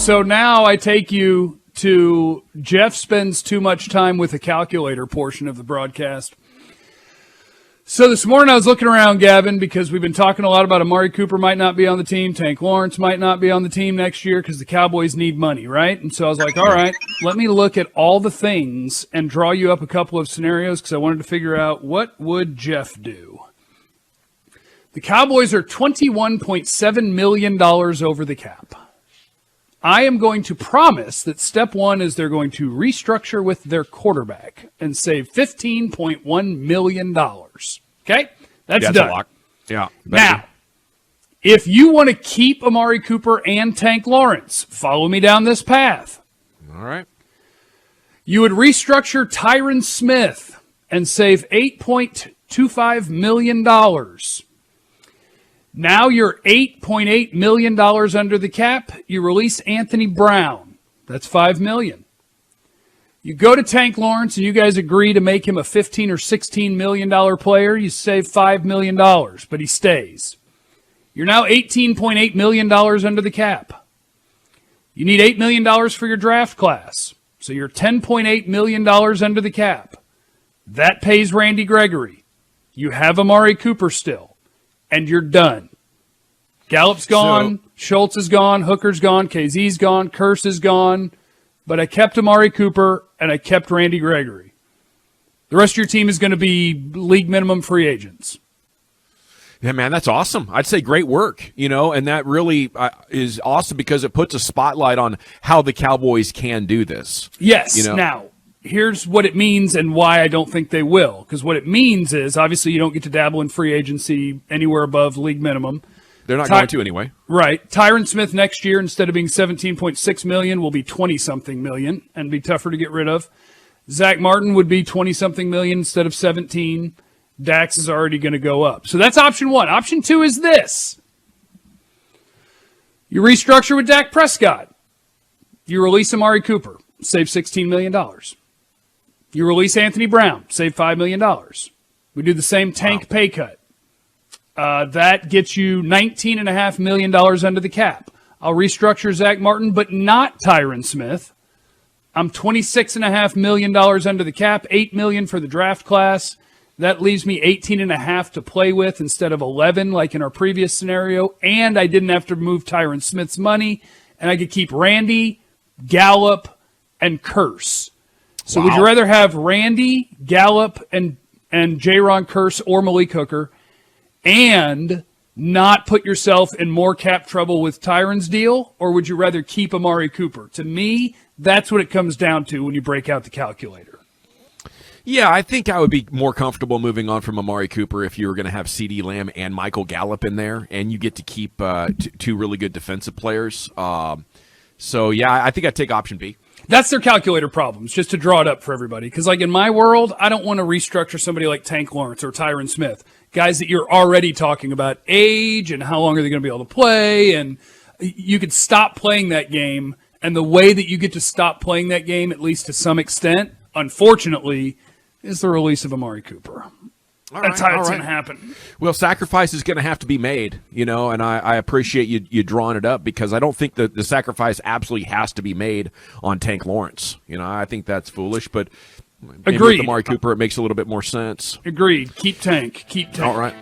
So now I take you to Jeff spends too much time with the calculator portion of the broadcast. So this morning I was looking around, Gavin, because we've been talking a lot about Amari Cooper might not be on the team. Tank Lawrence might not be on the team next year because the Cowboys need money, right? And so I was like, all right, let me look at all the things and draw you up a couple of scenarios because I wanted to figure out what would Jeff do. The Cowboys are $21.7 million over the cap. I am going to promise that step one is they're going to restructure with their quarterback and save $15.1 million. Okay? That's done. A lot. Yeah. Now, if you want to keep Amari Cooper and Tank Lawrence, follow me down this path. All right. You would restructure Tyron Smith and save $8.25 million. Now you're $8.8 million under the cap. You release Anthony Brown. That's $5 million. You go to Tank Lawrence and you guys agree to make him a $15 or $16 million player. You save $5 million, but he stays. You're now $18.8 million under the cap. You need $8 million for your draft class. So you're $10.8 million under the cap. That pays Randy Gregory. You have Amari Cooper still. And you're done. Gallup's gone, Schultz is gone, Hooker's gone, KZ's gone, Curse is gone. But I kept Amari Cooper, and I kept Randy Gregory. The rest of your team is going to be league minimum free agents. Yeah, man, that's awesome. I'd say great work, and that really is awesome because it puts a spotlight on how the Cowboys can do this. Yes. Now, here's what it means and why I don't think they will. Because what it means is, obviously, you don't get to dabble in free agency anywhere above league minimum. They're not going to anyway. Right. Tyron Smith next year, instead of being $17.6 million, will be $20-something million and be tougher to get rid of. Zach Martin would be $20-something million instead of 17. Dax is already going to go up. So that's option one. Option two is this. You restructure with Dak Prescott. You release Amari Cooper, save $16 million. You release Anthony Brown, save $5 million. We do the same tank pay cut. That gets you $19.5 million under the cap. I'll restructure Zach Martin, but not Tyron Smith. I'm $26.5 million under the cap, $8 million for the draft class. That leaves me $18.5 to play with instead of $11 like in our previous scenario. And I didn't have to move Tyron Smith's money. And I could keep Randy, Gallup, and Curse. So would you rather have Randy, Gallup, and J-Ron Curse or Malik Hooker and not put yourself in more cap trouble with Tyron's deal? Or would you rather keep Amari Cooper? To me, that's what it comes down to when you break out the calculator. Yeah, I think I would be more comfortable moving on from Amari Cooper if you were going to have CeeDee Lamb and Michael Gallup in there, and you get to keep two really good defensive players. So, yeah, I think I'd take option B. That's their calculator problems, just to draw it up for everybody. Because, like, in my world, I don't want to restructure somebody like Tank Lawrence or Tyron Smith, guys that you're already talking about age and how long are they going to be able to play, and you could stop playing that game. And the way that you get to stop playing that game, at least to some extent, unfortunately, is the release of Amari Cooper. That's how it's going to happen. Well, sacrifice is going to have to be made, and I appreciate you drawing it up because I don't think that the sacrifice absolutely has to be made on Tank Lawrence. I think that's foolish, but maybe with Amari Cooper, it makes a little bit more sense. Agreed. Keep Tank. Keep Tank. All right.